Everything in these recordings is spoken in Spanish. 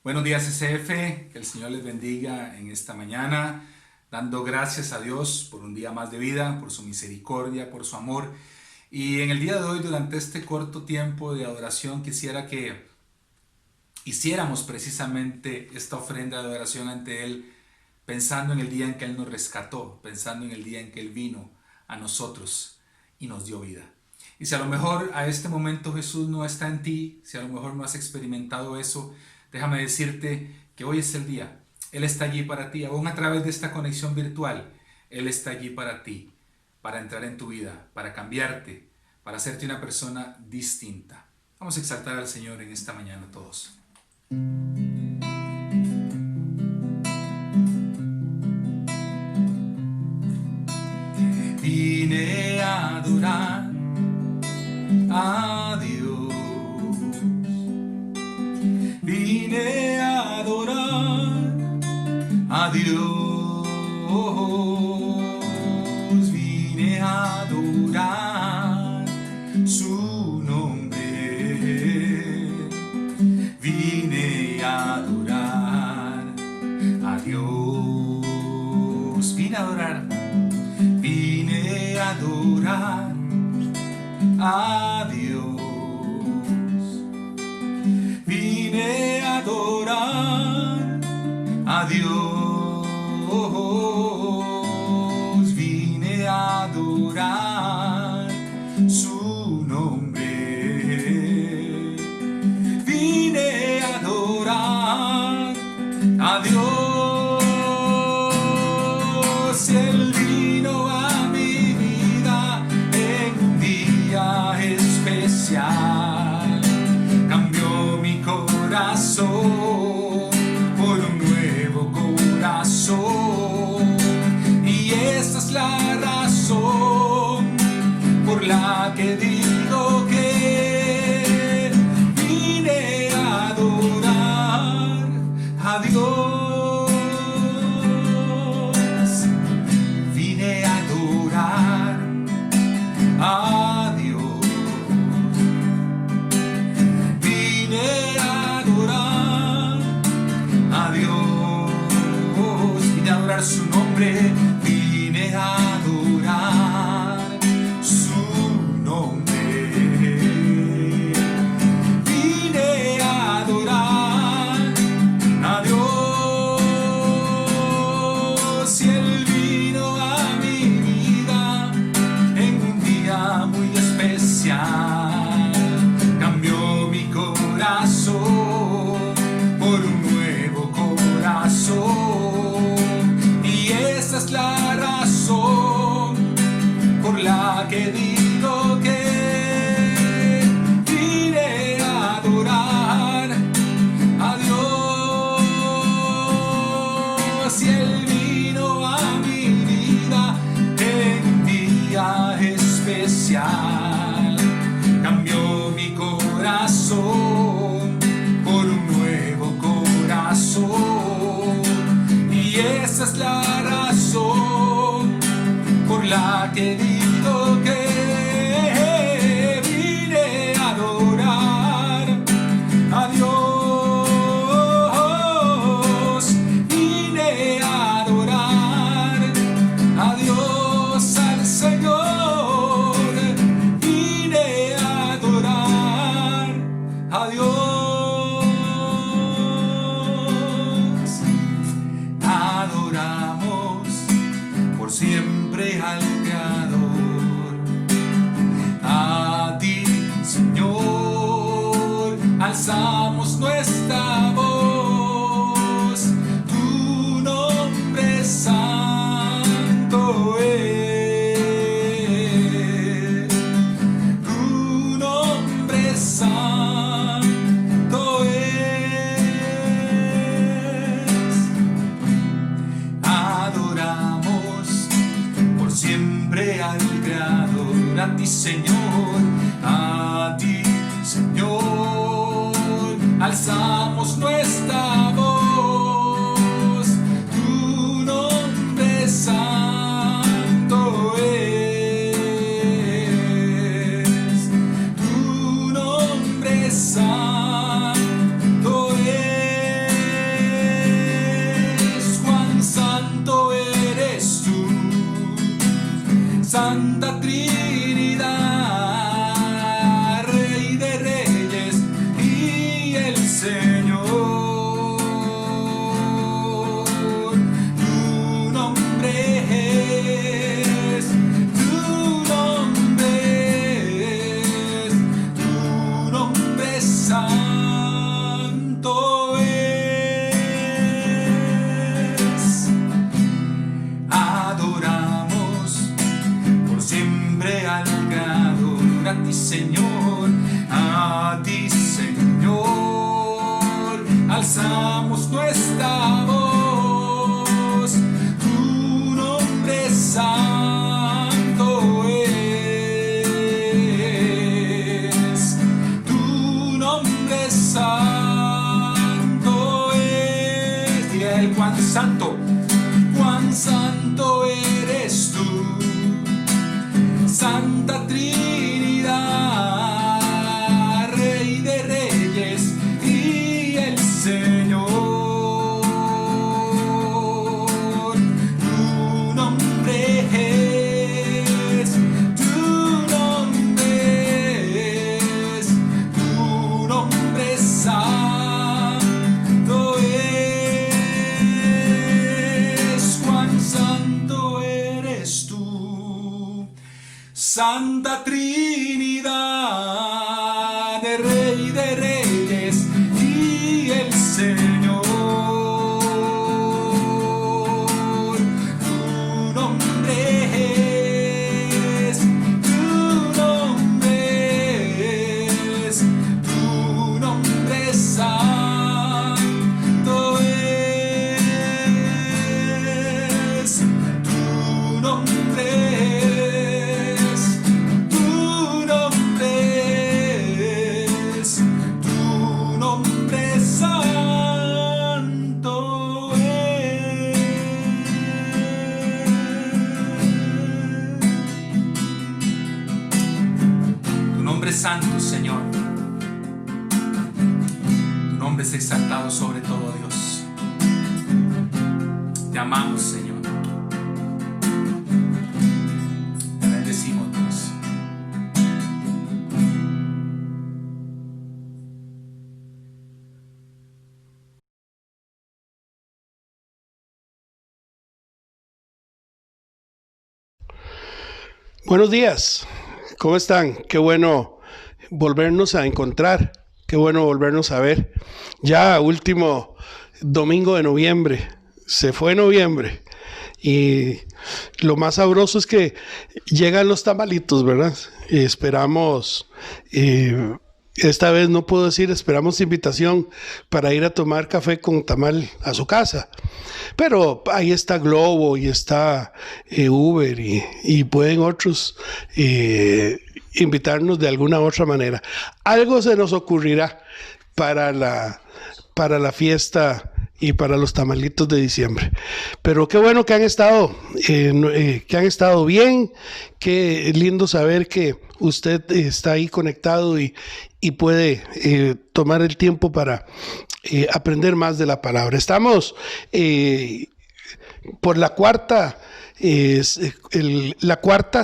Buenos días SF, que el Señor les bendiga en esta mañana, dando gracias a Dios por un día más de vida, por su misericordia, por su amor. Y en el día de hoy, durante este corto tiempo de adoración, quisiera que hiciéramos precisamente esta ofrenda de adoración ante Él, pensando en el día en que Él nos rescató, pensando en el día en que Él vino a nosotros y nos dio vida. Y si a lo mejor a este momento Jesús no está en ti, si a lo mejor no has experimentado eso, déjame decirte que hoy es el día. Él está allí para ti, aún a través de esta conexión virtual. Él está allí para ti, para entrar en tu vida, para cambiarte, para hacerte una persona distinta. Vamos a exaltar al Señor en esta mañana todos. Vine a adorar a Dios. Vine a adorar a Dios. Vine a adorar su nombre. Vine a adorar a Dios. Vine a adorar. Vine a adorar a Dios. Vine a adorar a Dios. Vine a adorar su nombre. Vine a adorar a Dios. Él vino a mi vida en un día especial. Cambió mi corazón por un nuevo corazón. Y esa es la razón por la que digo que vine a adorar a Dios. Vine a adorar a Dios. Vine a adorar a Dios. Vine a adorar su nombre. Vine a adorar su nombre. Vine a adorar a Dios. Y Él vino a mi vida en un día muy especial. Cambió mi corazón por un nuevo corazón. Y esa es la razón por la que digo que vine a adorar a Dios. Y Él vino a mi vida en un día especial. Cambió mi corazón por un nuevo corazón. Y esa es la razón por la que digo que vine a adorar a Dios. Vine a adorar a Dios, al Señor. Vine a adorar a Dios. Adoramos por siempre al Creador, a ti, Señor, alzamos nuestra voz. Tu nombre santo es. Tu nombre santo es. Adoramos por siempre al Creador, a ti, Señor, a ti, Señor, alzamos nuestra voz. Tu nombre santo es. Tu nombre santo es. ti, Señor, a ti, Señor, alzamos nuestra voz. Tu nombre santo es, tu nombre santo es. Diga él, cuán santo eres tú, Santa Trinidad, Rey de Reyes y el Señor. Tu nombre es, tu nombre es, tu nombre es santo es. Cuán santo eres tú, Santa Trinidad, de Rey de Reyes y el Señor. Tu nombre es, tu nombre es, tu nombre es santo es, tu nombre es, tu nombre es, tu nombre santo es. Tu nombre es santo, Señor. Tu nombre es exaltado sobre todo, Dios. Te amamos, Señor. Te bendecimos, Dios. Buenos días, ¿cómo están? Qué bueno volvernos a encontrar, qué bueno volvernos a ver. Ya último domingo de noviembre, se fue noviembre y lo más sabroso es que llegan los tamalitos, ¿verdad? Y esperamos, esta vez no puedo decir, esperamos invitación para ir a tomar café con tamal a su casa. Pero ahí está Globo y está Uber y pueden otros invitarnos de alguna otra manera. Algo se nos ocurrirá para la fiesta y para los tamalitos de diciembre. Pero qué bueno que han estado bien. Qué lindo saber que usted está ahí conectado y puede tomar el tiempo para aprender más de la palabra. Estamos por la cuarta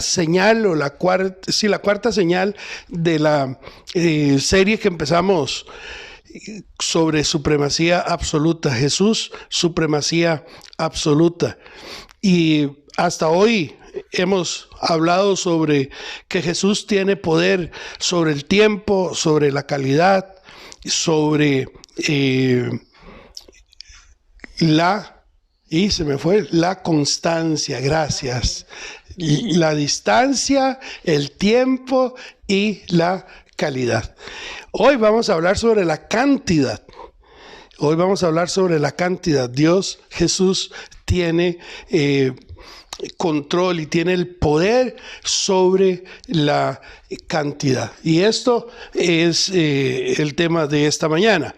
señal o la cuarta señal de la serie que empezamos sobre supremacía absoluta. Jesús, supremacía absoluta. Y hasta hoy hemos hablado sobre que Jesús tiene poder sobre el tiempo, sobre la calidad, sobre la constancia, gracias. La distancia, el tiempo y la calidad. Hoy vamos a hablar sobre la cantidad. Dios, Jesús, tiene control y tiene el poder sobre la cantidad. Y esto es el tema de esta mañana.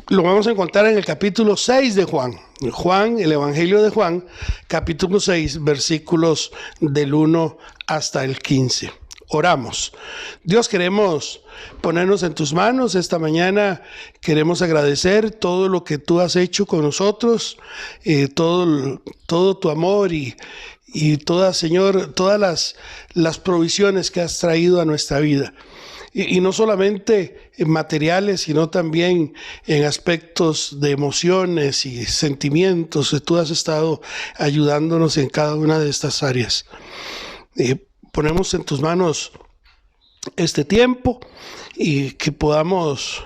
Lo vamos a encontrar en el capítulo 6 de Juan. El Evangelio de Juan, capítulo 6, versículos del 1 hasta el 15. Oramos. Dios, queremos ponernos en tus manos esta mañana. Queremos agradecer todo lo que tú has hecho con nosotros, todo tu amor y Señor, todas las provisiones que has traído a nuestra vida. Y no solamente en materiales, sino también en aspectos de emociones y sentimientos. Tú has estado ayudándonos en cada una de estas áreas. Ponemos en tus manos este tiempo y que podamos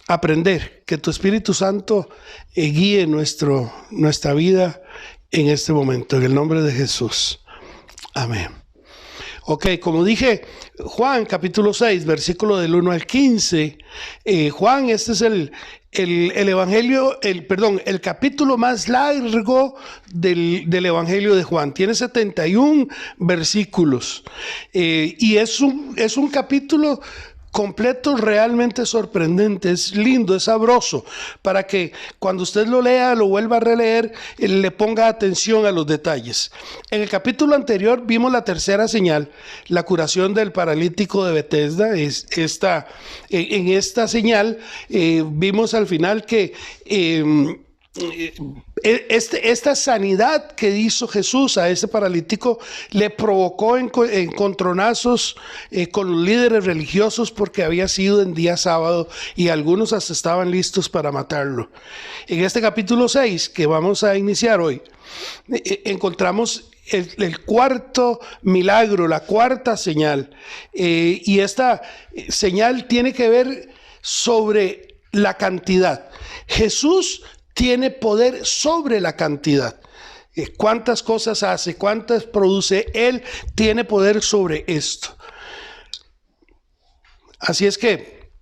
aprender, que tu Espíritu Santo guíe nuestra vida en este momento, en el nombre de Jesús. Amén. Ok, como dije, Juan capítulo 6, versículo del 1 al 15. Juan, este es el evangelio, el capítulo más largo del evangelio de Juan. Tiene 71 versículos. Y es un capítulo completo, realmente sorprendente, es lindo, es sabroso, para que cuando usted lo lea, lo vuelva a releer, le ponga atención a los detalles. En el capítulo anterior vimos la tercera señal, la curación del paralítico de Betesda. En esta señal vimos al final que esta sanidad que hizo Jesús a ese paralítico le provocó encontronazos con los líderes religiosos, porque había sido en día sábado y algunos hasta estaban listos para matarlo. En este capítulo 6 que vamos a iniciar hoy, encontramos el cuarto milagro, la cuarta señal, y esta señal tiene que ver sobre la cantidad. Jesús tiene poder sobre la cantidad. ¿Cuántas cosas hace? ¿Cuántas produce? Él tiene poder sobre esto. Así es que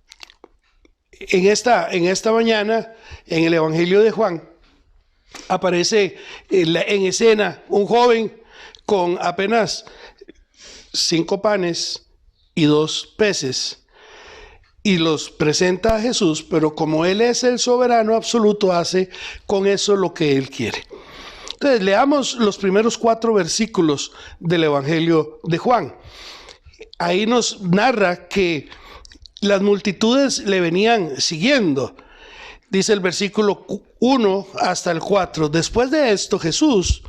en esta mañana, en el Evangelio de Juan, aparece en escena un joven con apenas 5 panes y 2 peces. Y los presenta a Jesús, pero como Él es el soberano absoluto, hace con eso lo que Él quiere. Entonces, leamos los primeros 4 versículos del Evangelio de Juan. Ahí nos narra que las multitudes le venían siguiendo. Dice el versículo 1 hasta el 4. Después de esto, Jesús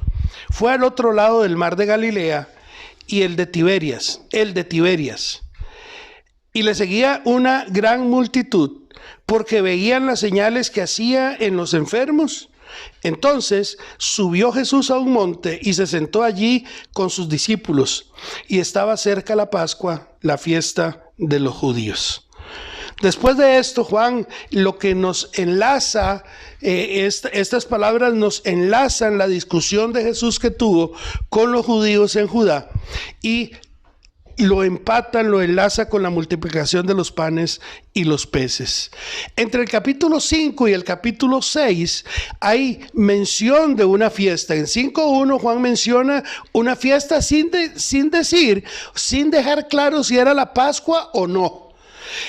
fue al otro lado del mar de Galilea y el de Tiberias. Y le seguía una gran multitud, porque veían las señales que hacía en los enfermos. Entonces subió Jesús a un monte y se sentó allí con sus discípulos. Y estaba cerca la Pascua, la fiesta de los judíos. Después de esto, Juan, lo que nos enlaza, estas palabras nos enlazan la discusión de Jesús que tuvo con los judíos en Judá, y lo empatan, lo enlaza con la multiplicación de los panes y los peces. Entre el capítulo 5 y el capítulo 6 hay mención de una fiesta. En 5:1 Juan menciona una fiesta sin dejar claro si era la Pascua o no.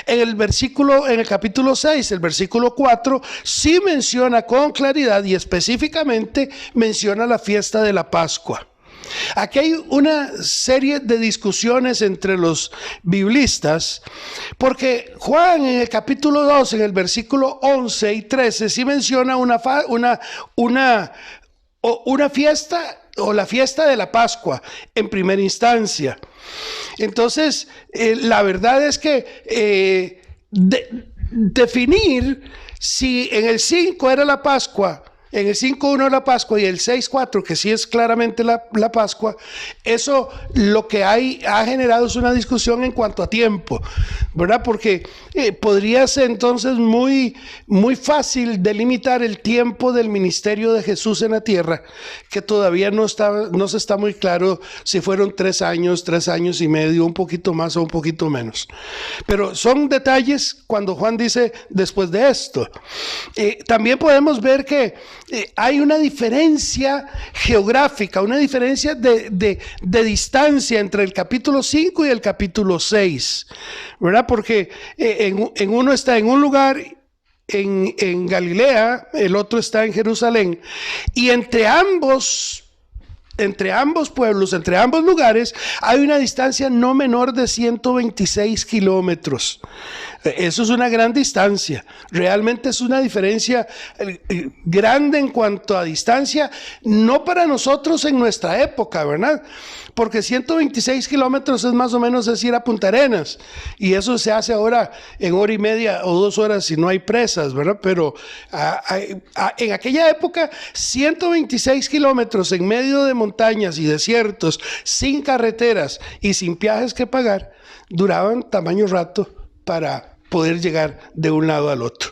En el capítulo 6, el versículo 4, sí menciona con claridad y específicamente menciona la fiesta de la Pascua. Aquí hay una serie de discusiones entre los biblistas, porque Juan en el capítulo 2, en el versículo 11 y 13, sí menciona una fiesta, o la fiesta de la Pascua en primera instancia. Entonces, la verdad es que definir si en el 5 era la Pascua, en el 5:1 la Pascua y el 6:4, que sí es claramente la Pascua, eso lo que ha generado es una discusión en cuanto a tiempo, ¿verdad? Porque podría ser entonces muy, muy fácil delimitar el tiempo del ministerio de Jesús en la tierra, que todavía no se está muy claro si fueron 3 años, 3 años y medio, un poquito más o un poquito menos. Pero son detalles cuando Juan dice después de esto. También podemos ver que hay una diferencia geográfica, una diferencia de distancia entre el capítulo 5 y el capítulo 6, ¿verdad? Porque en uno está en un lugar en Galilea, el otro está en Jerusalén, y entre ambos pueblos, entre ambos lugares, hay una distancia no menor de 126 kilómetros. Eso es una gran distancia. Realmente es una diferencia grande en cuanto a distancia, no para nosotros en nuestra época, ¿verdad? Porque 126 kilómetros es más o menos ir a Punta Arenas, y eso se hace ahora en 1:30 o 2 horas si no hay presas, ¿verdad? Pero en aquella época, 126 kilómetros en medio de montañas y desiertos, sin carreteras y sin peajes que pagar, duraban tamaño rato para poder llegar de un lado al otro.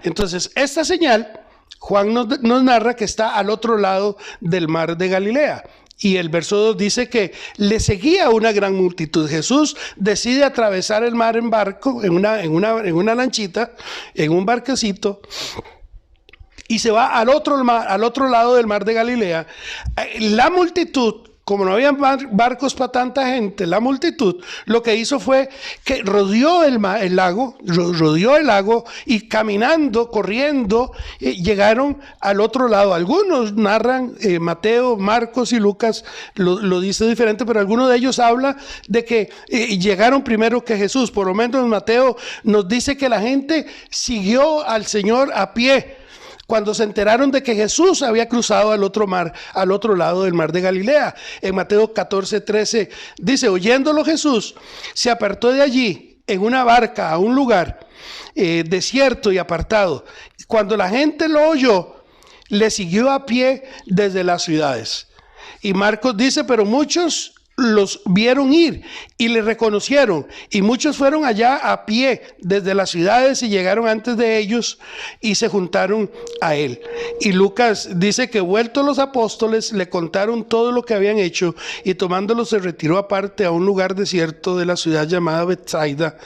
Entonces, esta señal, Juan nos narra que está al otro lado del mar de Galilea. Y el verso 2 dice que le seguía una gran multitud. Jesús decide atravesar el mar en barco, en una lanchita, en un barquecito, y se va al otro lado del mar de Galilea. La multitud, como no había barcos para tanta gente, la multitud lo que hizo fue que rodeó el lago y caminando, corriendo, llegaron al otro lado. Algunos narran, Mateo, Marcos y Lucas lo dice diferente, pero alguno de ellos habla de que llegaron primero que Jesús. Por lo menos Mateo nos dice que la gente siguió al Señor a pie cuando se enteraron de que Jesús había cruzado al otro lado del mar de Galilea. En Mateo 14:13 dice: oyéndolo Jesús, se apartó de allí en una barca a un lugar desierto y apartado. Cuando la gente lo oyó, le siguió a pie desde las ciudades. Y Marcos dice: pero muchos los vieron ir y le reconocieron, y muchos fueron allá a pie desde las ciudades y llegaron antes de ellos y se juntaron a él. Y Lucas dice que vueltos los apóstoles le contaron todo lo que habían hecho, y tomándolo se retiró aparte a un lugar desierto de la ciudad llamada Betsaida.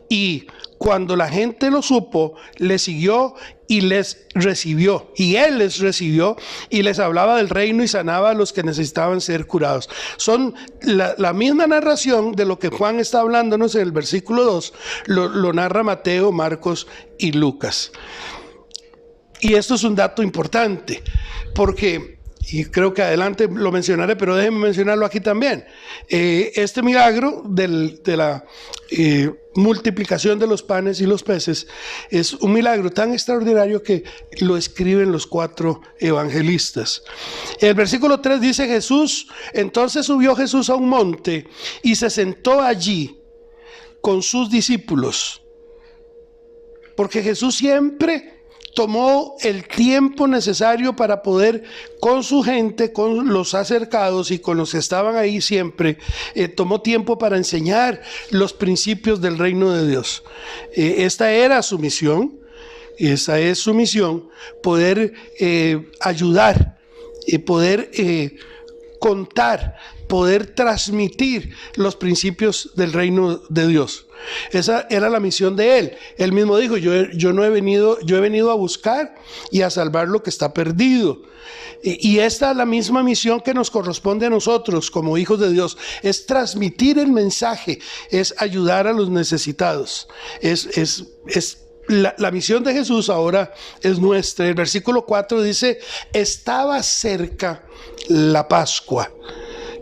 Y cuando la gente lo supo, le siguió y les recibió. Y él les recibió y les hablaba del reino y sanaba a los que necesitaban ser curados. Son la misma narración de lo que Juan está hablándonos en el versículo 2, lo narra Mateo, Marcos y Lucas. Y esto es un dato importante, porque, y creo que adelante lo mencionaré, pero déjenme mencionarlo aquí también. Este milagro de la multiplicación de los panes y los peces es un milagro tan extraordinario que lo escriben los 4 evangelistas. El versículo 3 dice: entonces subió Jesús a un monte y se sentó allí con sus discípulos, porque Jesús siempre tomó el tiempo necesario para poder, con su gente, con los acercados y con los que estaban ahí siempre, tomó tiempo para enseñar los principios del reino de Dios. Esta era su misión, esa es su misión, poder ayudar, poder contar, poder transmitir los principios del reino de Dios. Esa era la misión de él. Él mismo dijo: yo he venido a buscar y a salvar lo que está perdido. Y esta es la misma misión que nos corresponde a nosotros como hijos de Dios: es transmitir el mensaje, es ayudar a los necesitados. La misión de Jesús ahora es nuestra. El versículo 4 dice: estaba cerca la Pascua,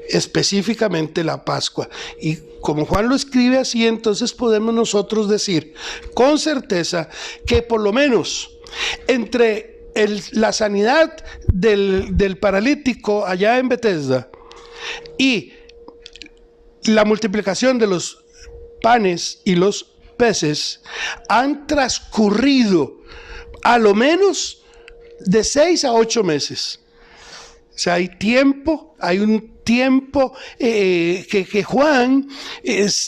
específicamente la Pascua. Y como Juan lo escribe así, entonces podemos nosotros decir con certeza que por lo menos entre la sanidad del paralítico allá en Betesda y la multiplicación de los panes y los peces han transcurrido a lo menos de 6 a 8 meses. O sea, hay un tiempo que Juan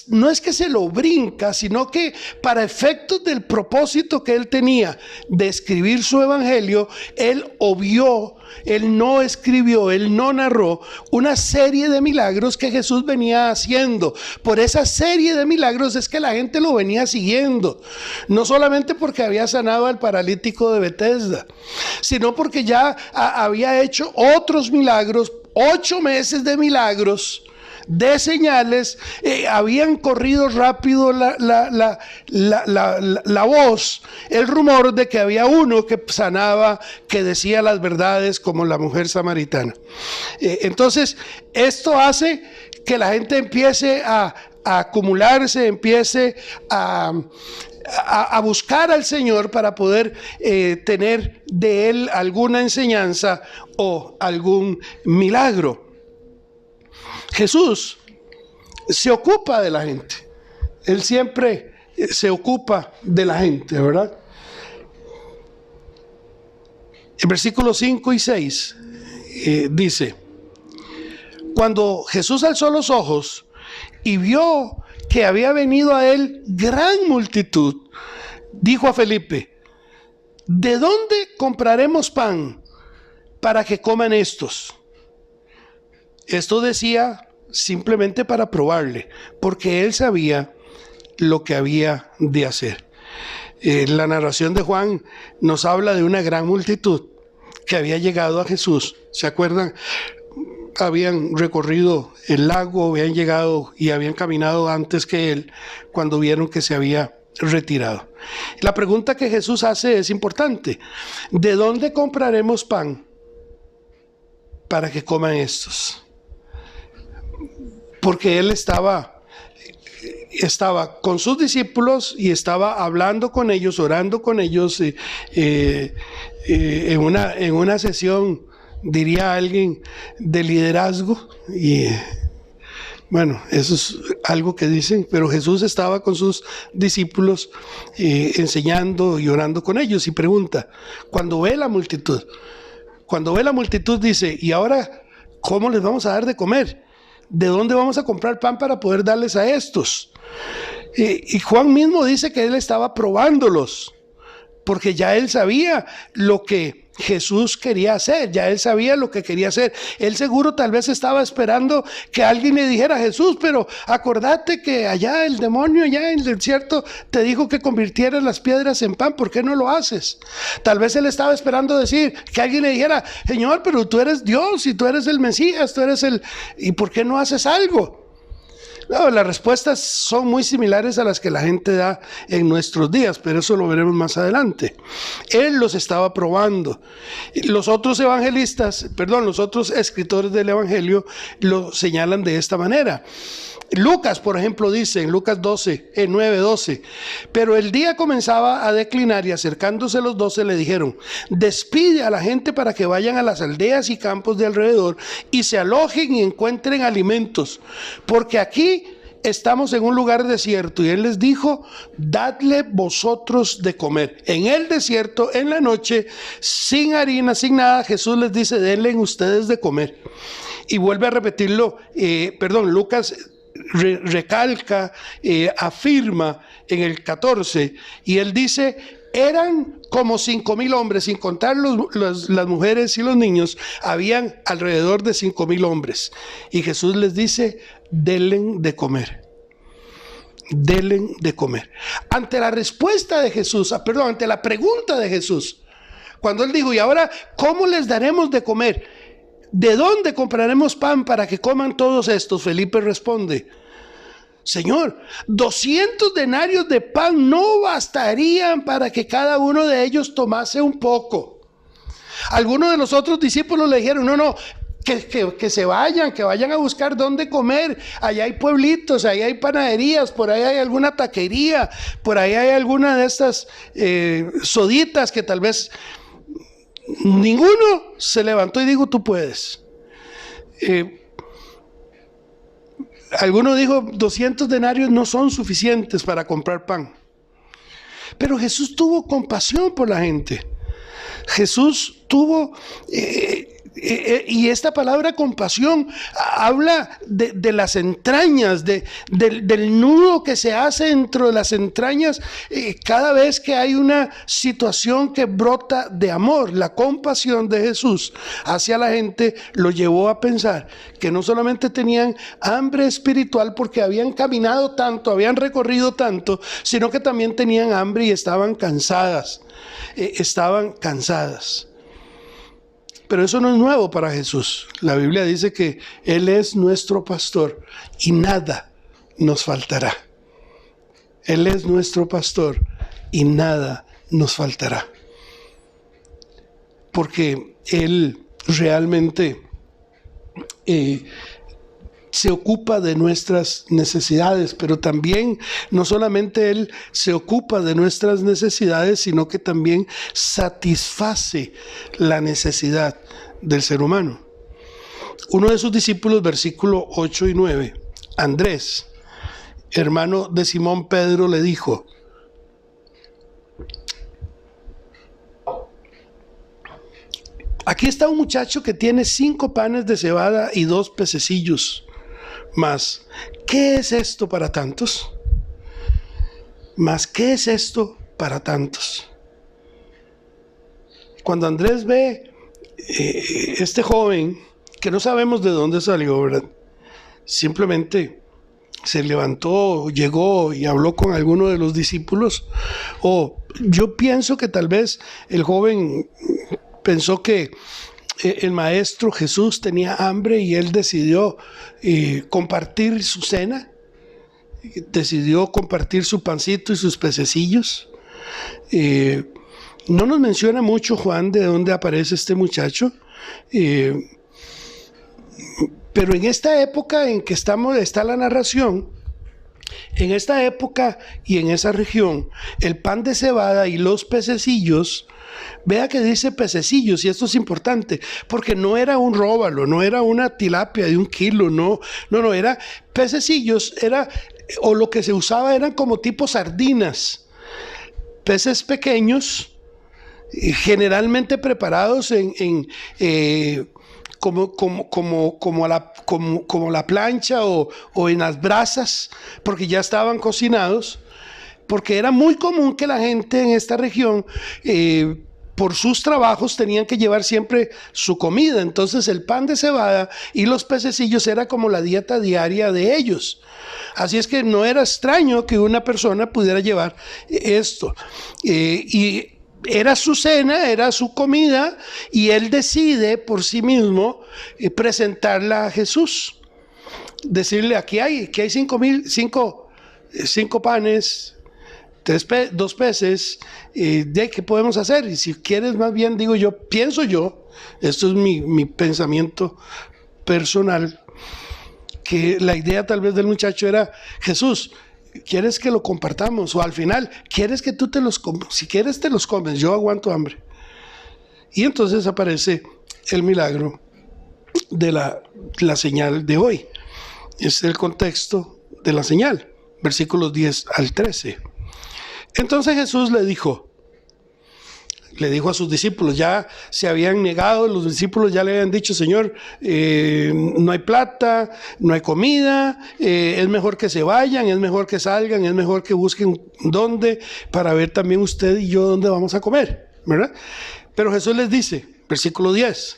no es que se lo brinca, sino que para efectos del propósito que él tenía de escribir su evangelio, él obvió, él no escribió, él no narró una serie de milagros que Jesús venía haciendo. Por esa serie de milagros es que la gente lo venía siguiendo, no solamente porque había sanado al paralítico de Betesda, sino porque ya había hecho otros milagros, 8 meses de milagros, de señales. Habían corrido rápido la voz, el rumor de que había uno que sanaba, que decía las verdades, como la mujer samaritana. Entonces esto hace que la gente empiece a acumularse, empiece a buscar al Señor para poder tener de Él alguna enseñanza o algún milagro. Jesús se ocupa de la gente. Él siempre se ocupa de la gente, ¿verdad? En versículos 5 y 6 dice: cuando Jesús alzó los ojos y vio que había venido a él gran multitud, dijo a Felipe: ¿de dónde compraremos pan para que coman estos? Esto decía simplemente para probarle, porque él sabía lo que había de hacer. La narración de Juan nos habla de una gran multitud que había llegado a Jesús. ¿Se acuerdan? Habían recorrido el lago, habían llegado y habían caminado antes que él cuando vieron que se había retirado. La pregunta que Jesús hace es importante. ¿De dónde compraremos pan para que coman estos? Porque él estaba con sus discípulos y estaba hablando con ellos, orando con ellos en una sesión, diría alguien, de liderazgo. Y bueno, eso es algo que dicen, pero Jesús estaba con sus discípulos enseñando y orando con ellos, y pregunta, cuando ve la multitud dice, ¿y ahora cómo les vamos a dar de comer? ¿De dónde vamos a comprar pan para poder darles a estos? Y Juan mismo dice que él estaba probándolos, porque ya él sabía lo que Jesús quería hacer, ya él sabía lo que quería hacer. Él seguro tal vez estaba esperando que alguien le dijera, Jesús, pero acordate que allá el demonio, allá en el desierto, te dijo que convirtieras las piedras en pan, ¿por qué no lo haces? Tal vez él estaba esperando decir, que alguien le dijera, Señor, pero tú eres Dios y tú eres el Mesías, ¿y por qué no haces algo? No, las respuestas son muy similares a las que la gente da en nuestros días, pero eso lo veremos más adelante. Él los estaba probando. Los otros escritores del Evangelio lo señalan de esta manera. Lucas, por ejemplo, dice en Lucas 9:12, pero el día comenzaba a declinar y acercándose los 12 le dijeron, despide a la gente para que vayan a las aldeas y campos de alrededor y se alojen y encuentren alimentos, porque aquí estamos en un lugar desierto. Y él les dijo, dadle vosotros de comer. En el desierto, en la noche, sin harina, sin nada, Jesús les dice, denle ustedes de comer. Y vuelve a repetirlo, Lucas recalca, afirma en el 14, y él dice, eran como 5,000 hombres, sin contar las mujeres y los niños, habían alrededor de 5,000 hombres. Y Jesús les dice, denle de comer. Denle de comer. Ante la respuesta de Jesús, ante la pregunta de Jesús, cuando él dijo, y ahora, ¿cómo les daremos de comer? ¿De dónde compraremos pan para que coman todos estos? Felipe responde, Señor, 200 denarios de pan no bastarían para que cada uno de ellos tomase un poco. Algunos de los otros discípulos le dijeron, no, que se vayan, que vayan a buscar dónde comer. Allá hay pueblitos, allá hay panaderías, por ahí hay alguna taquería, por ahí hay alguna de estas soditas que tal vez... Ninguno se levantó y dijo, tú puedes. Alguno dijo, 200 denarios no son suficientes para comprar pan. Pero Jesús tuvo compasión por la gente. Jesús tuvo... y esta palabra compasión habla de las entrañas, del nudo que se hace dentro de las entrañas cada vez que hay una situación que brota de amor. La compasión de Jesús hacia la gente lo llevó a pensar que no solamente tenían hambre espiritual porque habían caminado tanto, habían recorrido tanto, sino que también tenían hambre y estaban cansadas. Pero eso no es nuevo para Jesús. La Biblia dice que Él es nuestro pastor y nada nos faltará. Él es nuestro pastor y nada nos faltará. Porque Él realmente se ocupa de nuestras necesidades, pero también no solamente Él se ocupa de nuestras necesidades, sino que también satisface la necesidad del ser humano. Uno de sus discípulos, versículos 8 y 9, Andrés, hermano de Simón Pedro, le dijo, aquí está un muchacho que tiene 5 panes de cebada y 2 pececillos. Mas, ¿qué es esto para tantos? Cuando Andrés ve este joven que no sabemos de dónde salió, ¿verdad? Simplemente se levantó, llegó y habló con alguno de los discípulos. O yo pienso que tal vez el joven pensó que el maestro Jesús tenía hambre y él decidió compartir su cena, decidió compartir su pancito y sus pececillos. No nos menciona mucho Juan de dónde aparece este muchacho, pero en esta época en que está la narración, en esta época y en esa región, el pan de cebada y los pececillos, vea que dice pececillos, y esto es importante, porque no era un róbalo, no era una tilapia de 1 kilo, no, era pececillos, o lo que se usaba eran como tipo sardinas, peces pequeños, generalmente preparados como la plancha o en las brasas, porque ya estaban cocinados, porque era muy común que la gente en esta región, por sus trabajos, tenían que llevar siempre su comida. Entonces el pan de cebada y los pececillos era como la dieta diaria de ellos. Así es que no era extraño que una persona pudiera llevar esto. Y era su cena, era su comida, y él decide por sí mismo presentarla a Jesús. Decirle, aquí hay 5 panes, 2 peces, ¿de qué podemos hacer? Y si quieres, más bien pienso yo, esto es mi pensamiento personal, que la idea tal vez del muchacho era, Jesús, ¿quieres que lo compartamos? O al final, ¿quieres que tú te los comes? Si quieres te los comes, yo aguanto hambre. Y entonces aparece el milagro de la señal de hoy. Es el contexto de la señal, versículos 10 al 13. Entonces Jesús le dijo a sus discípulos, ya se habían negado, los discípulos ya le habían dicho, Señor, no hay plata, no hay comida, es mejor que se vayan, es mejor que salgan, es mejor que busquen dónde, para ver también usted y yo dónde vamos a comer, ¿verdad? Pero Jesús les dice, versículo 10,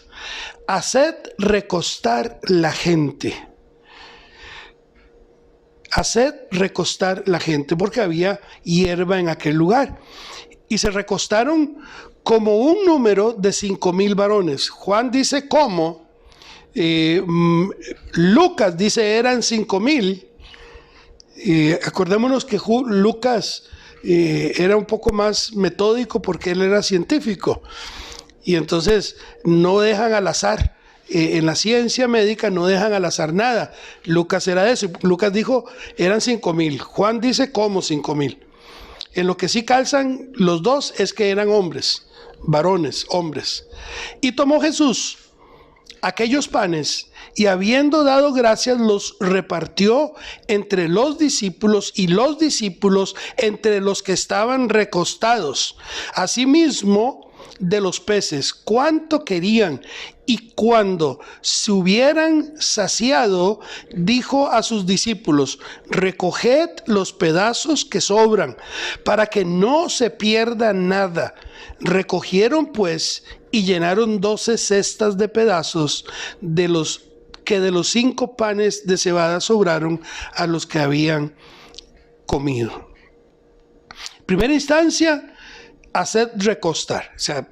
haced recostar la gente. Haced recostar la gente, porque había hierba en aquel lugar. Y se recostaron como un número de 5,000 varones. Juan dice cómo, Lucas dice eran 5,000. Acordémonos que Lucas era un poco más metódico porque él era científico. Y entonces no dejan al azar. En la ciencia médica no dejan al azar nada. Lucas era eso. Lucas dijo eran 5,000. Juan dice como 5,000. En lo que sí calzan los dos es que eran hombres, varones, hombres. Y tomó Jesús aquellos panes y habiendo dado gracias los repartió entre los discípulos y los discípulos entre los que estaban recostados. Asimismo de los peces, cuánto querían, y cuando se hubieran saciado, dijo a sus discípulos, recoged los pedazos que sobran, para que no se pierda nada. Recogieron pues y llenaron 12 cestas de pedazos de los 5 panes de cebada sobraron a los que habían comido. En primera instancia, haced recostar, o sea,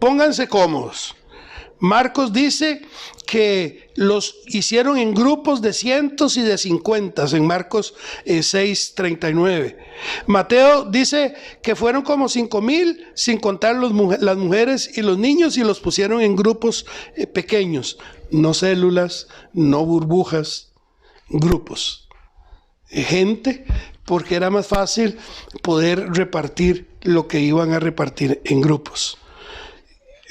pónganse cómodos. Marcos dice que los hicieron en grupos de cientos y de 50, en Marcos 6:39. Mateo dice que fueron como 5,000, sin contar las mujeres y los niños, y los pusieron en grupos pequeños, no células, no burbujas, grupos. Gente, porque era más fácil poder repartir lo que iban a repartir en grupos.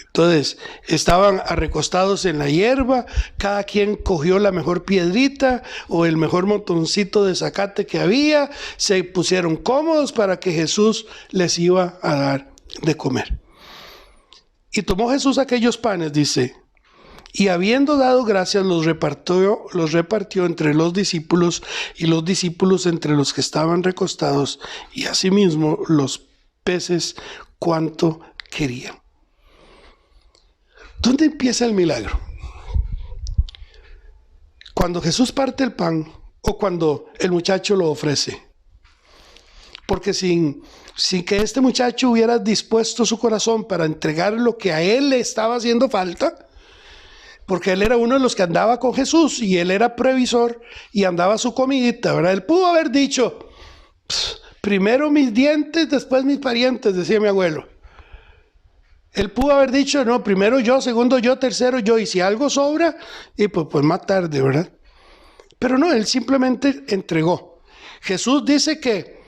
Entonces, estaban recostados en la hierba, cada quien cogió la mejor piedrita o el mejor montoncito de zacate que había, se pusieron cómodos para que Jesús les iba a dar de comer. Y tomó Jesús aquellos panes, dice, y habiendo dado gracias los repartió entre los discípulos y los discípulos entre los que estaban recostados, y asimismo los peces cuanto querían. ¿Dónde empieza el milagro? cuando Jesús parte el pan o cuando el muchacho lo ofrece. Porque sin que este muchacho hubiera dispuesto su corazón para entregar lo que a él le estaba haciendo falta, porque él era uno de los que andaba con Jesús y él era previsor y andaba su comidita, ¿verdad? Él pudo haber dicho, primero mis dientes, después mis parientes, decía mi abuelo. Él pudo haber dicho, no, primero yo, segundo yo, tercero yo, y si algo sobra, y pues más tarde, ¿verdad? Pero no, él simplemente entregó. Jesús dice que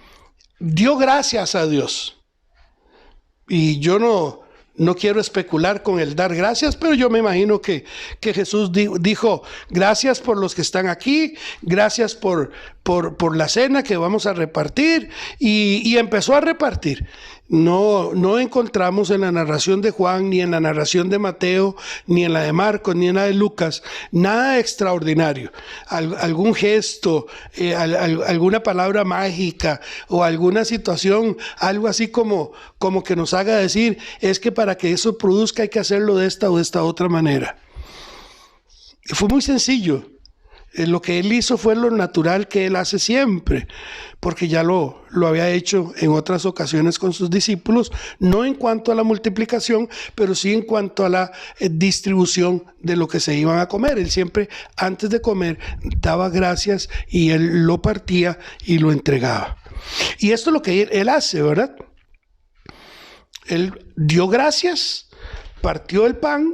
dio gracias a Dios. Y yo no quiero especular con el dar gracias, pero yo me imagino que Jesús dijo, gracias por los que están aquí, gracias por la cena que vamos a repartir, y empezó a repartir. No encontramos en la narración de Juan, ni en la narración de Mateo, ni en la de Marcos, ni en la de Lucas, nada extraordinario. Algún gesto, alguna palabra mágica o alguna situación, algo así como que nos haga decir, es que para que eso produzca hay que hacerlo de esta o de esta otra manera. Fue muy sencillo. Lo que él hizo fue lo natural que él hace siempre, porque ya lo había hecho en otras ocasiones con sus discípulos, no en cuanto a la multiplicación, pero sí en cuanto a la distribución de lo que se iban a comer. Él siempre, antes de comer, daba gracias y él lo partía y lo entregaba. Y esto es lo que él hace, ¿verdad? Él dio gracias, partió el pan,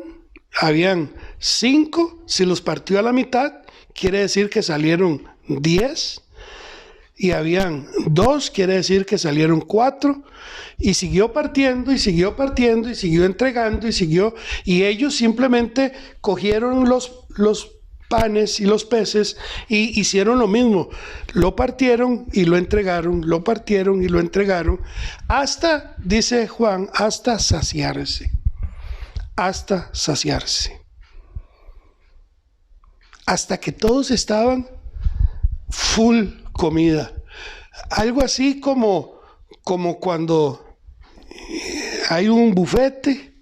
habían 5, se los partió a la mitad, quiere decir que salieron 10, y habían 2, quiere decir que salieron 4, y siguió partiendo, y siguió partiendo, y siguió entregando, y ellos simplemente cogieron los panes y los peces, y hicieron lo mismo, lo partieron y lo entregaron, lo partieron y lo entregaron, hasta, dice Juan, hasta saciarse, hasta que todos estaban full comida. Algo así como cuando hay un bufete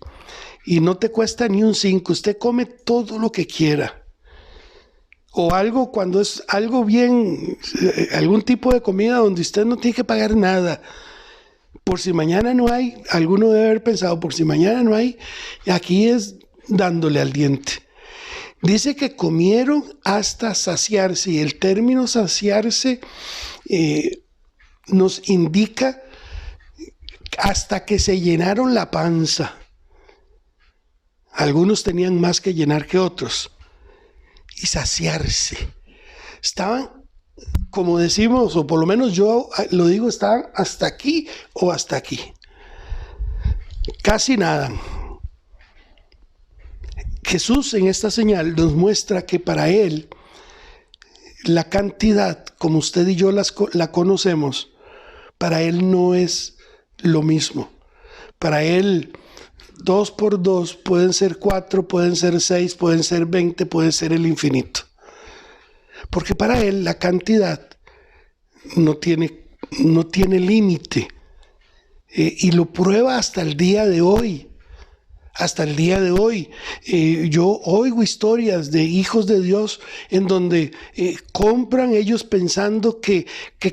y no te cuesta ni un 5, usted come todo lo que quiera. O algo cuando es algo bien, algún tipo de comida donde usted no tiene que pagar nada. Por si mañana no hay, alguno debe haber pensado, por si mañana no hay, aquí es dándole al diente. Dice que comieron hasta saciarse, y el término saciarse nos indica hasta que se llenaron la panza. Algunos tenían más que llenar que otros. Y saciarse. Estaban, como decimos, o por lo menos yo lo digo, estaban hasta aquí o hasta aquí. Casi nada. Jesús en esta señal nos muestra que para él la cantidad, como usted y yo la conocemos, para él no es lo mismo. Para él 2 por 2 pueden ser 4, pueden ser 6, pueden ser 20, puede ser el infinito. Porque para él la cantidad no tiene límite. Y lo prueba hasta el día de hoy. Hasta el día de hoy, yo oigo historias de hijos de Dios en donde compran ellos pensando que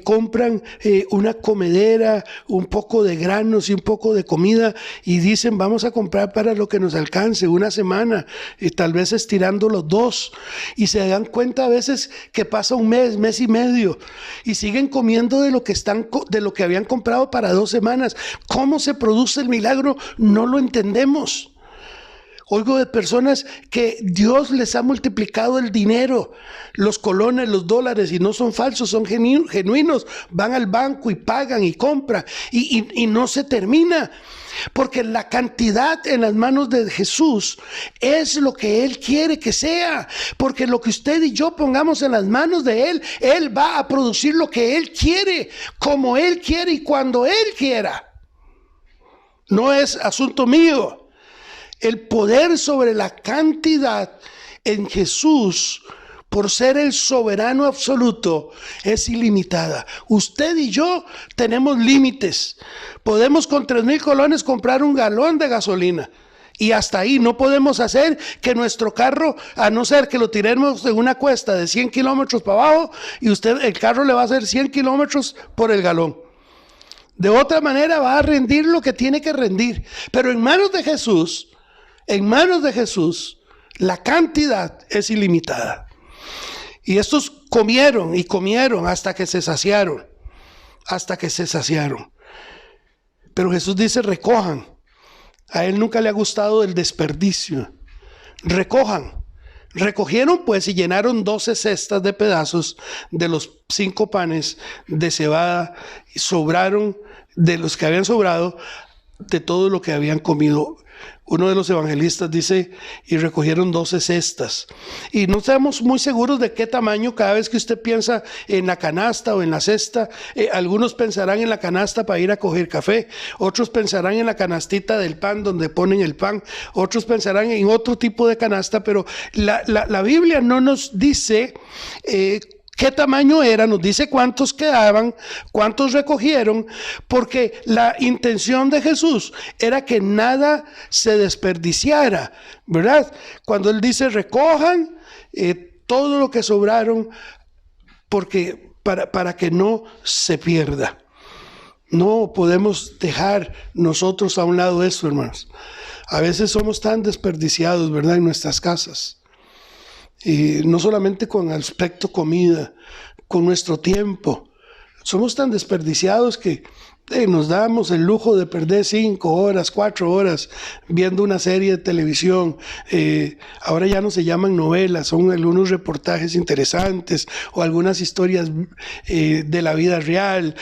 compran una comedera, un poco de granos y un poco de comida, y dicen vamos a comprar para lo que nos alcance una semana, tal vez estirando los 2, y se dan cuenta a veces que pasa un mes y medio, y siguen comiendo de lo que habían comprado para 2 semanas. ¿Cómo se produce el milagro? No lo entendemos. Oigo de personas que Dios les ha multiplicado el dinero, los colones, los dólares, y no son falsos, son genuinos. Van al banco y pagan y compran y no se termina. Porque la cantidad en las manos de Jesús es lo que Él quiere que sea. Porque lo que usted y yo pongamos en las manos de Él, Él va a producir lo que Él quiere, como Él quiere y cuando Él quiera. No es asunto mío. El poder sobre la cantidad en Jesús, por ser el soberano absoluto, es ilimitada. Usted y yo tenemos límites. Podemos con 3,000 colones comprar un galón de gasolina Y hasta ahí no podemos hacer que nuestro carro, a no ser que lo tiremos en una cuesta de 100 kilómetros para abajo, y el carro le va a hacer 100 kilómetros por el galón. De otra manera va a rendir lo que tiene que rendir. Pero en manos de Jesús, la cantidad es ilimitada. Y estos comieron y comieron hasta que se saciaron. Pero Jesús dice: recojan. A él nunca le ha gustado el desperdicio. Recojan. Recogieron pues y llenaron 12 cestas de pedazos de los 5 panes de cebada. Y sobraron de los que habían sobrado de todo lo que habían comido. Uno de los evangelistas dice: y recogieron 12 cestas. Y no estamos muy seguros de qué tamaño. Cada vez que usted piensa en la canasta o en la cesta, algunos pensarán en la canasta para ir a coger café, otros pensarán en la canastita del pan donde ponen el pan, otros pensarán en otro tipo de canasta, pero la Biblia no nos dice qué tamaño era, nos dice cuántos quedaban, cuántos recogieron, porque la intención de Jesús era que nada se desperdiciara, ¿verdad? Cuando Él dice: recojan todo lo que sobraron, porque para que no se pierda. No podemos dejar nosotros a un lado esto, hermanos. A veces somos tan desperdiciados, ¿verdad?, en nuestras casas. Y no solamente con aspecto comida, con nuestro tiempo. Somos tan desperdiciados que nos damos el lujo de perder 5 horas, 4 horas viendo una serie de televisión. Ahora ya no se llaman novelas, son algunos reportajes interesantes o algunas historias de la vida real.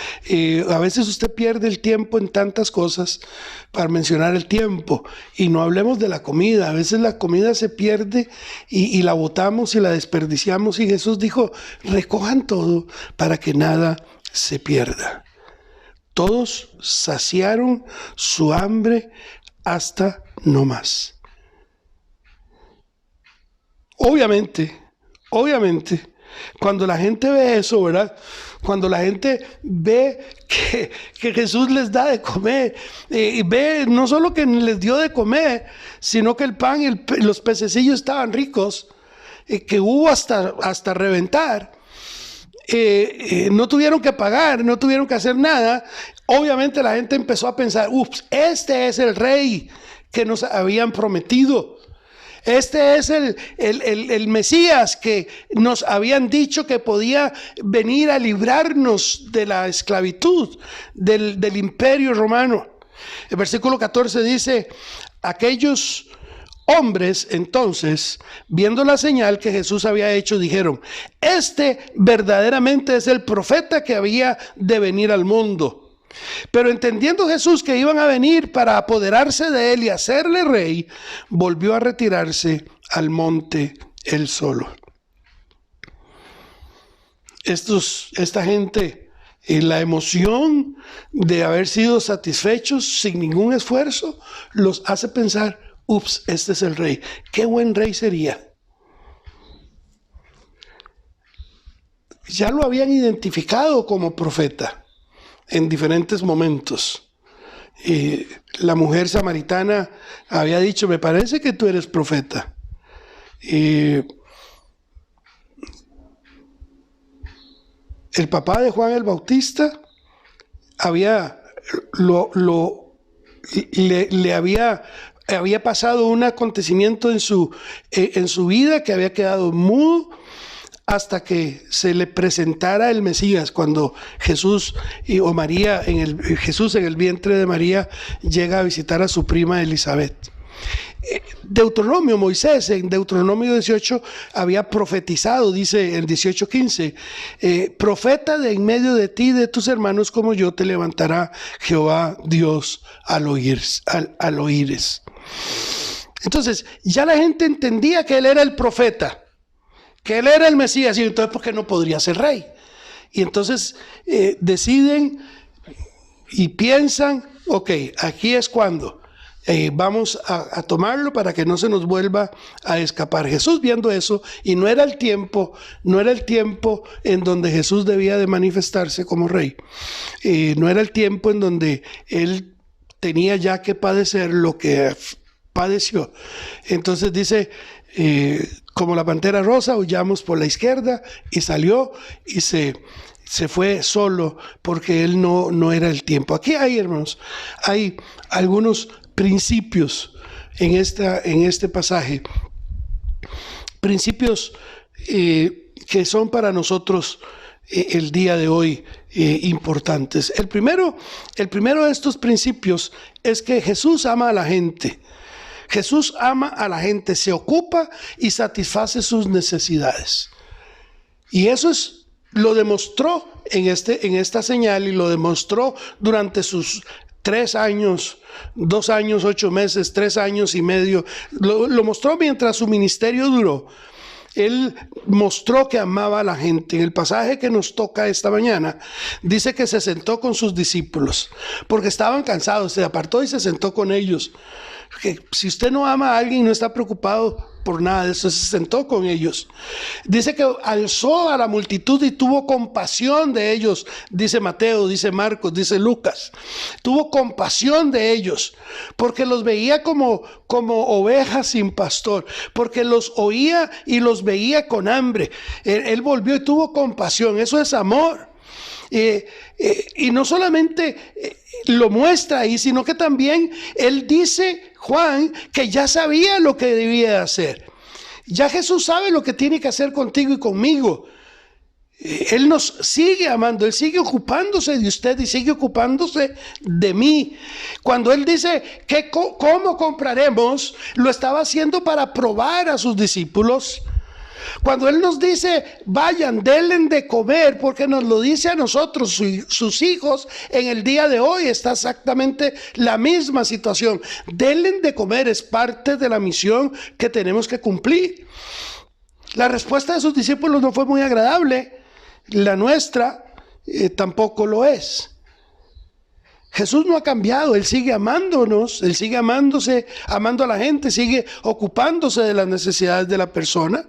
A veces usted pierde el tiempo en tantas cosas, para mencionar el tiempo, y no hablemos de la comida. A veces la comida se pierde y la botamos y la desperdiciamos, y Jesús dijo: recojan todo para que nada se pierda. Todos saciaron su hambre hasta no más. Obviamente, cuando la gente ve eso, ¿verdad? Cuando la gente ve que Jesús les da de comer, y ve no solo que les dio de comer, sino que el pan y los pececillos estaban ricos, que hubo hasta reventar. No tuvieron que pagar, no tuvieron que hacer nada. Obviamente la gente empezó a pensar: ups, este es el rey que nos habían prometido. Este es el Mesías que nos habían dicho que podía venir a librarnos de la esclavitud del imperio romano. El versículo 14 dice: aquellos hombres entonces, viendo la señal que Jesús había hecho, dijeron: este verdaderamente es el profeta que había de venir al mundo. Pero entendiendo Jesús que iban a venir para apoderarse de él y hacerle rey, volvió a retirarse al monte él solo. Esta gente, en la emoción de haber sido satisfechos sin ningún esfuerzo, los hace pensar: ups, este es el rey. Qué buen rey sería. Ya lo habían identificado como profeta en diferentes momentos. La mujer samaritana había dicho: me parece que tú eres profeta. El papá de Juan el Bautista había pasado un acontecimiento en su vida, que había quedado mudo hasta que se le presentara el Mesías, cuando Jesús Jesús en el vientre de María llega a visitar a su prima Elizabeth. Moisés en Deuteronomio 18 había profetizado, dice en 18:15: profeta de en medio de ti y de tus hermanos como yo te levantará Jehová Dios al oíres. Entonces ya la gente entendía que él era el profeta, que él era el Mesías, y entonces ¿por qué no podría ser rey? Y entonces deciden y piensan: ok, aquí es cuando vamos a tomarlo para que no se nos vuelva a escapar. Jesús, viendo eso, y no era el tiempo en donde Jesús debía de manifestarse como rey, no era el tiempo en donde él tenía ya que padecer lo que padeció. Entonces dice, como la pantera rosa, huyamos por la izquierda, y salió y se fue solo porque él no era el tiempo. Aquí hay, hermanos, hay algunos principios en este pasaje, principios que son para nosotros el día de hoy importantes. El primero de estos principios es que Jesús ama a la gente. Jesús ama a la gente, se ocupa y satisface sus necesidades. Y eso lo demostró en esta señal, y lo demostró durante sus 3 años, 2 años, 8 meses, 3 años y medio. Lo mostró mientras su ministerio duró. Él mostró que amaba a la gente. En el pasaje que nos toca esta mañana, dice que se sentó con sus discípulos, porque estaban cansados, se apartó y se sentó con ellos. Que si usted no ama a alguien, no está preocupado por nada de eso, se sentó con ellos. Dice que alzó a la multitud y tuvo compasión de ellos, dice Mateo, dice Marcos, dice Lucas. Tuvo compasión de ellos, porque los veía como ovejas sin pastor, porque los oía y los veía con hambre. Él volvió y tuvo compasión, eso es amor. Y no solamente lo muestra ahí, sino que también él dice, Juan, que ya sabía lo que debía hacer. Ya Jesús sabe lo que tiene que hacer contigo y conmigo. Él nos sigue amando, Él sigue ocupándose de usted y sigue ocupándose de mí. Cuando Él dice que cómo compraremos, lo estaba haciendo para probar a sus discípulos. Cuando Él nos dice, vayan, denle de comer, porque nos lo dice a nosotros, sus hijos, en el día de hoy está exactamente la misma situación. Denle de comer, es parte de la misión que tenemos que cumplir. La respuesta de sus discípulos no fue muy agradable, la nuestra tampoco lo es. Jesús no ha cambiado, Él sigue amándonos, Él sigue amándose, amando a la gente, sigue ocupándose de las necesidades de la persona.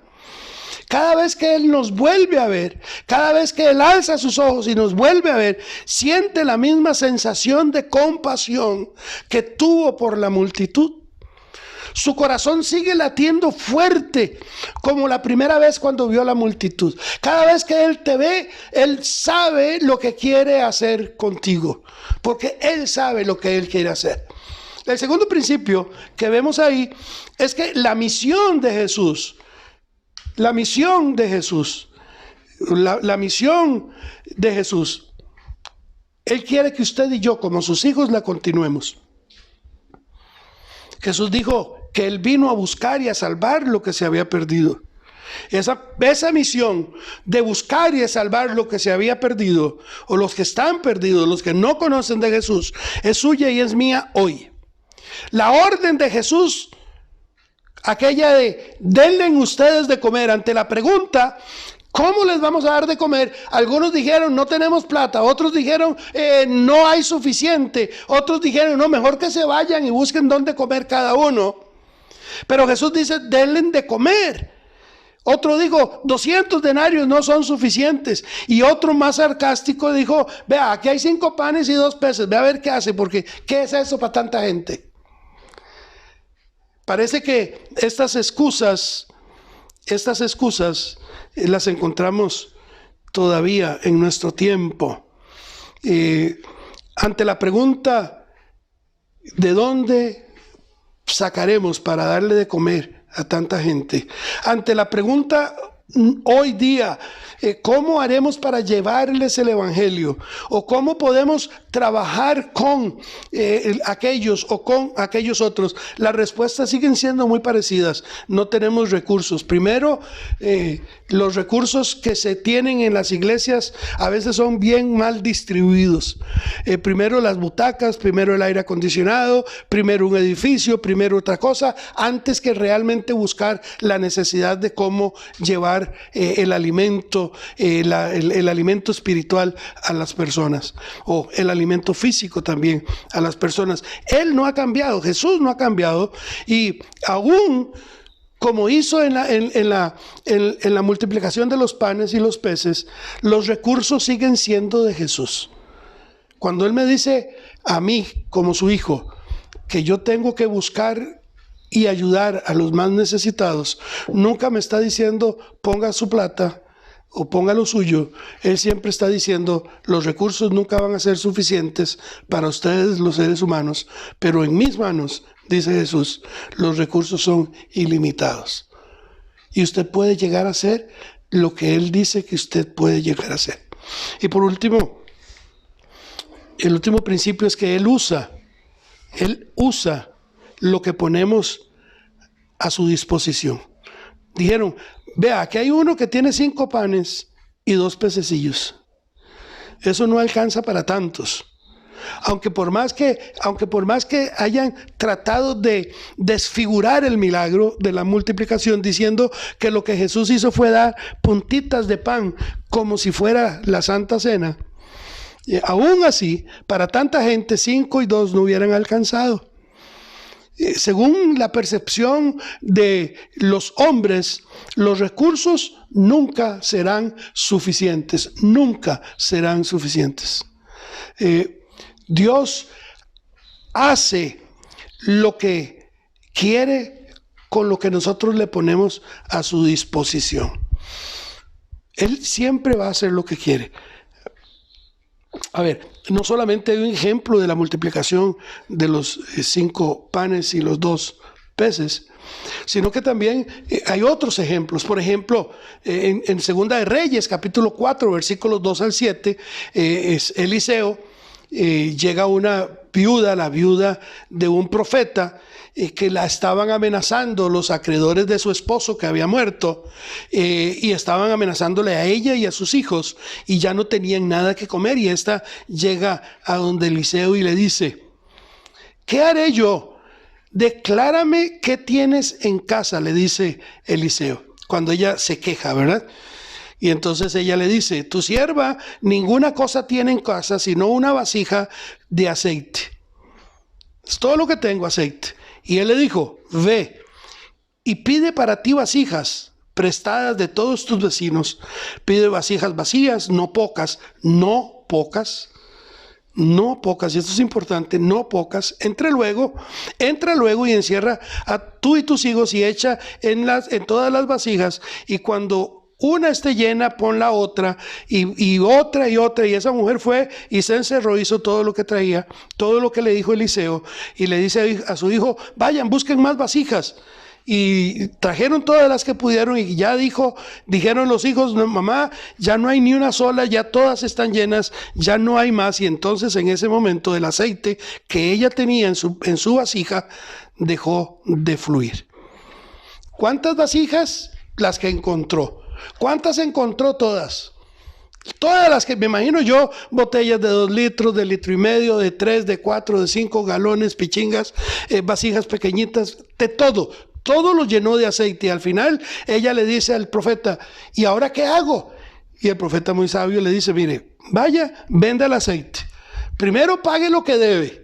Cada vez que Él nos vuelve a ver, cada vez que Él alza sus ojos y nos vuelve a ver, siente la misma sensación de compasión que tuvo por la multitud. Su corazón sigue latiendo fuerte como la primera vez cuando vio a la multitud. Cada vez que Él te ve, Él sabe lo que quiere hacer contigo, porque Él sabe lo que Él quiere hacer. El segundo principio que vemos ahí es que la misión de Jesús, la misión de Jesús, Él quiere que usted y yo, como sus hijos, la continuemos. Jesús dijo que Él vino a buscar y a salvar lo que se había perdido. Esa misión de buscar y de salvar lo que se había perdido, o los que están perdidos, los que no conocen de Jesús, es suya y es mía hoy. La orden de Jesús, aquella de denle ustedes de comer, ante la pregunta, ¿cómo les vamos a dar de comer? Algunos dijeron, no tenemos plata. Otros dijeron, no hay suficiente. Otros dijeron, no, mejor que se vayan y busquen dónde comer cada uno. Pero Jesús dice, denle de comer. Otro dijo, 200 denarios no son suficientes. Y otro más sarcástico dijo, vea, aquí hay 5 panes y 2 peces. Ve a ver qué hace, porque ¿qué es eso para tanta gente? Parece que estas excusas las encontramos todavía en nuestro tiempo. Ante la pregunta, ¿de dónde sacaremos para darle de comer a tanta gente? Ante la pregunta, hoy día, ¿cómo haremos para llevarles el evangelio? ¿O cómo podemos trabajar con aquellos o con aquellos otros? Las respuestas siguen siendo muy parecidas. No tenemos recursos. Primero, los recursos que se tienen en las iglesias a veces son bien mal distribuidos. Primero las butacas, primero el aire acondicionado, primero un edificio, primero otra cosa, antes que realmente buscar la necesidad de cómo llevar el alimento, el alimento espiritual a las personas, o el alimento físico también a las personas. Él no ha cambiado, Jesús no ha cambiado, y aún como hizo en la multiplicación de los panes y los peces, los recursos siguen siendo de Jesús. Cuando Él me dice a mí como su hijo que yo tengo que buscar y ayudar a los más necesitados, nunca me está diciendo ponga su plata o ponga lo suyo. Él siempre está diciendo los recursos nunca van a ser suficientes para ustedes los seres humanos, pero en mis manos, dice Jesús, los recursos son ilimitados. Y usted puede llegar a hacer lo que Él dice que usted puede llegar a hacer. Y por último, el último principio es que Él usa lo que ponemos a su disposición. Dijeron, vea, aquí hay uno que tiene 5 panes y 2 pececillos. Eso no alcanza para tantos. Aunque por más que hayan tratado de desfigurar el milagro de la multiplicación, diciendo que lo que Jesús hizo fue dar puntitas de pan como si fuera la Santa Cena, aún así, para tanta gente, 5 y 2 no hubieran alcanzado. Según la percepción de los hombres, los recursos nunca serán suficientes, nunca serán suficientes. Dios hace lo que quiere con lo que nosotros le ponemos a su disposición. Él siempre va a hacer lo que quiere. A ver, no solamente hay un ejemplo de la multiplicación de los 5 panes y los 2 peces, sino que también hay otros ejemplos. Por ejemplo, en Segunda de Reyes, capítulo 4, versículos 2 al 7, es Eliseo. Llega una viuda, la viuda de un profeta, que la estaban amenazando los acreedores de su esposo que había muerto, y estaban amenazándole a ella y a sus hijos, y ya no tenían nada que comer. Y esta llega a donde Eliseo y le dice, ¿qué haré yo? Declárame qué tienes en casa, le dice Eliseo, cuando ella se queja, ¿verdad? Y entonces ella le dice, tu sierva ninguna cosa tiene en casa sino una vasija de aceite. Es todo lo que tengo, aceite. Y él le dijo, ve y pide para ti vasijas prestadas de todos tus vecinos. Pide vasijas vacías, no pocas, no pocas. No pocas, y esto es importante, no pocas. Entra luego y encierra a tú y tus hijos y echa en todas las vasijas, y cuando una esté llena, pon la otra, y otra y otra. Y esa mujer fue y se encerró, hizo todo lo que traía, todo lo que le dijo Eliseo, y le dice a su hijo, vayan, busquen más vasijas. Y trajeron todas las que pudieron, y ya dijeron los hijos, no, mamá, ya no hay ni una sola, ya todas están llenas, ya no hay más. Y entonces en ese momento el aceite que ella tenía en su vasija dejó de fluir. ¿Cuántas vasijas? Las que encontró. ¿Cuántas encontró? Todas. Todas las que me imagino yo, botellas de 2 litros, de 1,5 litros, de 3, de 4, de 5 galones, pichingas, vasijas pequeñitas, de todo. Todo lo llenó de aceite, y al final ella le dice al profeta, ¿y ahora qué hago? Y el profeta, muy sabio, le dice, mire, vaya, venda el aceite. Primero pague lo que debe.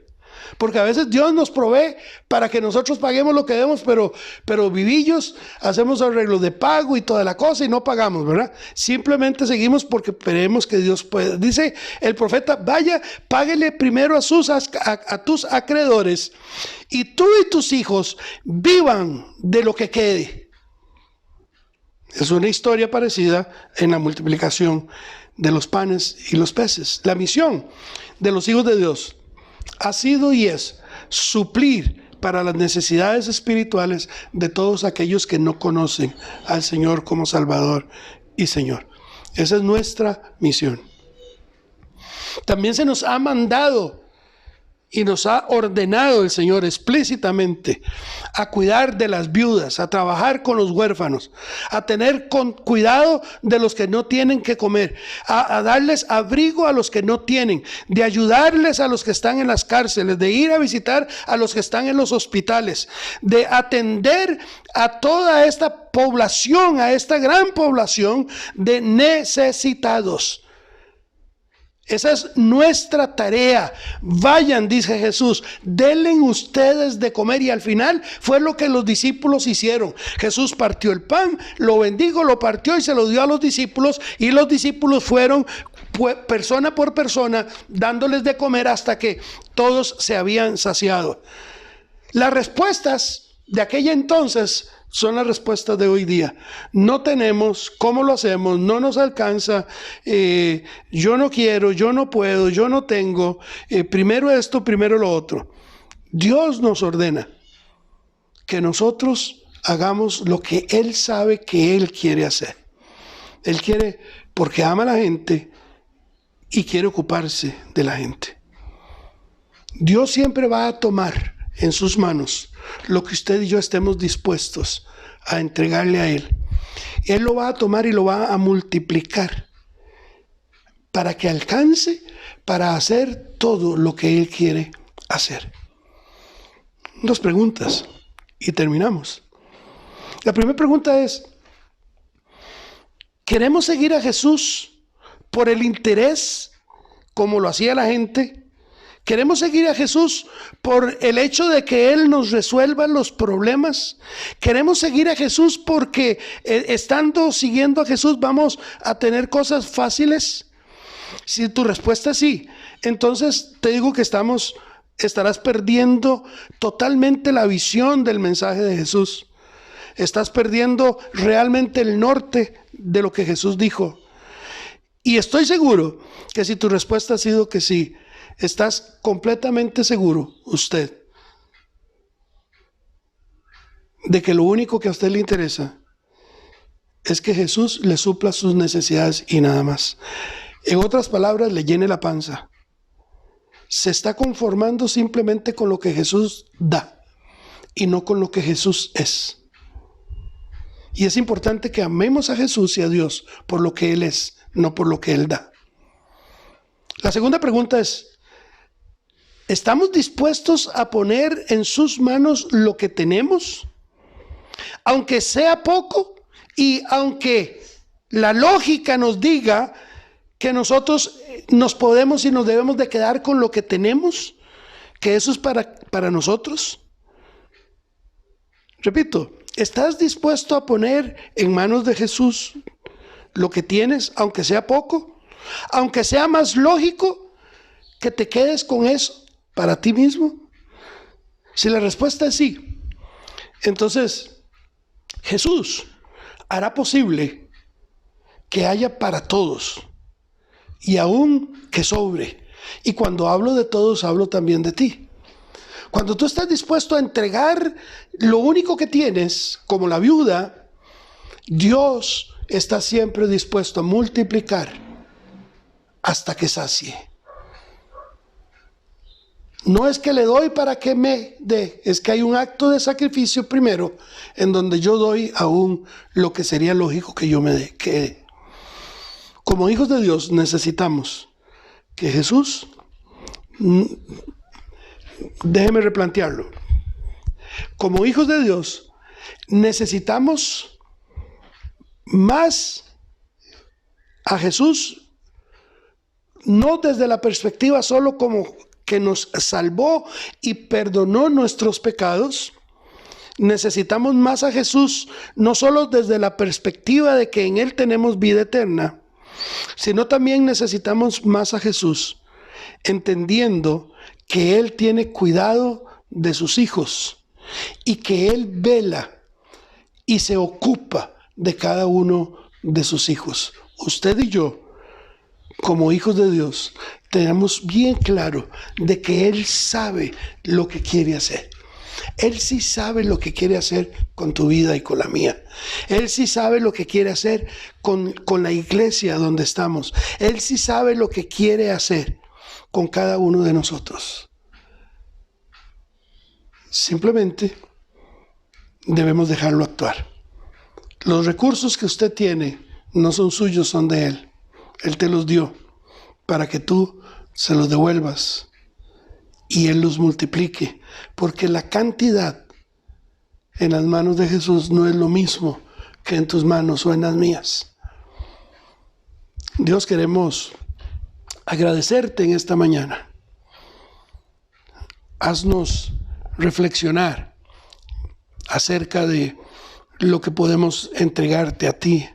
Porque a veces Dios nos provee para que nosotros paguemos lo que debemos, pero vivillos, hacemos arreglos de pago y toda la cosa y no pagamos, ¿verdad? Simplemente seguimos porque creemos que Dios puede. Dice el profeta, vaya, páguele primero a tus acreedores, y tú y tus hijos vivan de lo que quede. Es una historia parecida en la multiplicación de los panes y los peces. La misión de los hijos de Dios ha sido y es suplir para las necesidades espirituales de todos aquellos que no conocen al Señor como Salvador y Señor. Esa es nuestra misión. También se nos ha mandado y nos ha ordenado el Señor explícitamente a cuidar de las viudas, a trabajar con los huérfanos, a tener cuidado de los que no tienen que comer, a darles abrigo a los que no tienen, de ayudarles a los que están en las cárceles, de ir a visitar a los que están en los hospitales, de atender a toda esta población, a esta gran población de necesitados. Esa es nuestra tarea. Vayan, dice Jesús, denle ustedes de comer. Y al final fue lo que los discípulos hicieron. Jesús partió el pan, lo bendijo, lo partió y se lo dio a los discípulos. Y los discípulos fueron persona por persona dándoles de comer hasta que todos se habían saciado. Las respuestas de aquella entonces son las respuestas de hoy día. No tenemos, ¿cómo lo hacemos? No nos alcanza, yo no quiero, yo no puedo, yo no tengo, primero esto, primero lo otro. Dios nos ordena que nosotros hagamos lo que Él sabe que Él quiere hacer. Él quiere, porque ama a la gente y quiere ocuparse de la gente. Dios siempre va a tomar en sus manos lo que usted y yo estemos dispuestos a entregarle a Él. Él lo va a tomar y lo va a multiplicar para que alcance para hacer todo lo que Él quiere hacer. 2 preguntas y terminamos. La primera pregunta es: ¿queremos seguir a Jesús por el interés como lo hacía la gente? ¿Queremos seguir a Jesús por el hecho de que Él nos resuelva los problemas? ¿Queremos seguir a Jesús porque siguiendo a Jesús vamos a tener cosas fáciles? Si tu respuesta es sí, entonces te digo que estarás perdiendo totalmente la visión del mensaje de Jesús. Estás perdiendo realmente el norte de lo que Jesús dijo. Y estoy seguro que si tu respuesta ha sido que sí, estás completamente seguro, usted, de que lo único que a usted le interesa es que Jesús le supla sus necesidades y nada más. En otras palabras, le llene la panza. Se está conformando simplemente con lo que Jesús da y no con lo que Jesús es. Y es importante que amemos a Jesús y a Dios por lo que Él es, no por lo que Él da. La segunda pregunta es: ¿estamos dispuestos a poner en sus manos lo que tenemos? Aunque sea poco y aunque la lógica nos diga que nosotros nos podemos y nos debemos de quedar con lo que tenemos, que eso es para nosotros. Repito, ¿estás dispuesto a poner en manos de Jesús lo que tienes, aunque sea poco? Aunque sea más lógico que te quedes con eso para ti mismo. Si la respuesta es sí, entonces Jesús hará posible que haya para todos y aún que sobre. Y cuando hablo de todos, hablo también de ti. Cuando tú estás dispuesto a entregar lo único que tienes, como la viuda, Dios está siempre dispuesto a multiplicar hasta que sacie. No es que le doy para que me dé, es que hay un acto de sacrificio primero en donde yo doy aún lo que sería lógico que yo me dé. Que como hijos de Dios necesitamos que Jesús, déjeme replantearlo, como hijos de Dios necesitamos más a Jesús, no desde la perspectiva solo como que nos salvó y perdonó nuestros pecados. Necesitamos más a Jesús, no solo desde la perspectiva de que en Él tenemos vida eterna, sino también necesitamos más a Jesús, entendiendo que Él tiene cuidado de sus hijos y que Él vela y se ocupa de cada uno de sus hijos. Usted y yo, como hijos de Dios, tenemos bien claro de que Él sabe lo que quiere hacer. Él sí sabe lo que quiere hacer con tu vida y con la mía. Él sí sabe lo que quiere hacer con la iglesia donde estamos. Él sí sabe lo que quiere hacer con cada uno de nosotros. Simplemente debemos dejarlo actuar. Los recursos que usted tiene no son suyos, son de Él. Él te los dio para que tú se los devuelvas y Él los multiplique, porque la cantidad en las manos de Jesús no es lo mismo que en tus manos o en las mías. Dios, queremos agradecerte en esta mañana. Haznos reflexionar acerca de lo que podemos entregarte a ti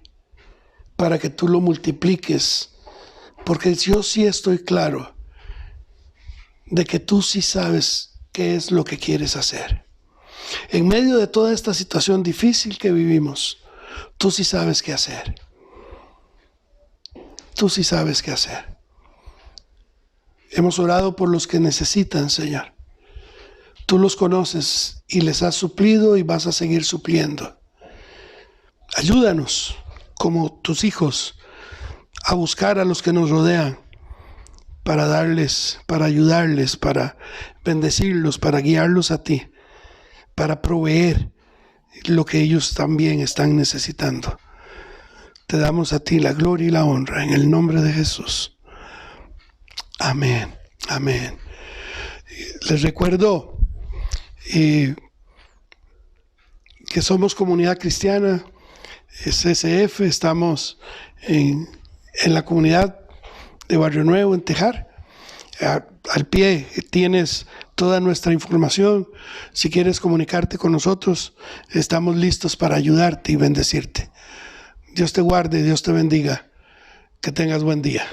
para que tú lo multipliques, porque yo sí estoy claro de que tú sí sabes qué es lo que quieres hacer. En medio de toda esta situación difícil que vivimos, tú sí sabes qué hacer. Tú sí sabes qué hacer. Hemos orado por los que necesitan, Señor. Tú los conoces y les has suplido y vas a seguir supliendo. Ayúdanos, como tus hijos, a buscar a los que nos rodean para darles, para ayudarles, para bendecirlos, para guiarlos a ti, para proveer lo que ellos también están necesitando. Te damos a ti la gloria y la honra en el nombre de Jesús. Amén. Amén. Les recuerdo que somos Comunidad Cristiana CCF. Estamos en la comunidad de Barrio Nuevo, en Tejar. Al pie tienes toda nuestra información. Si quieres comunicarte con nosotros, estamos listos para ayudarte y bendecirte. Dios te guarde, Dios te bendiga. Que tengas buen día.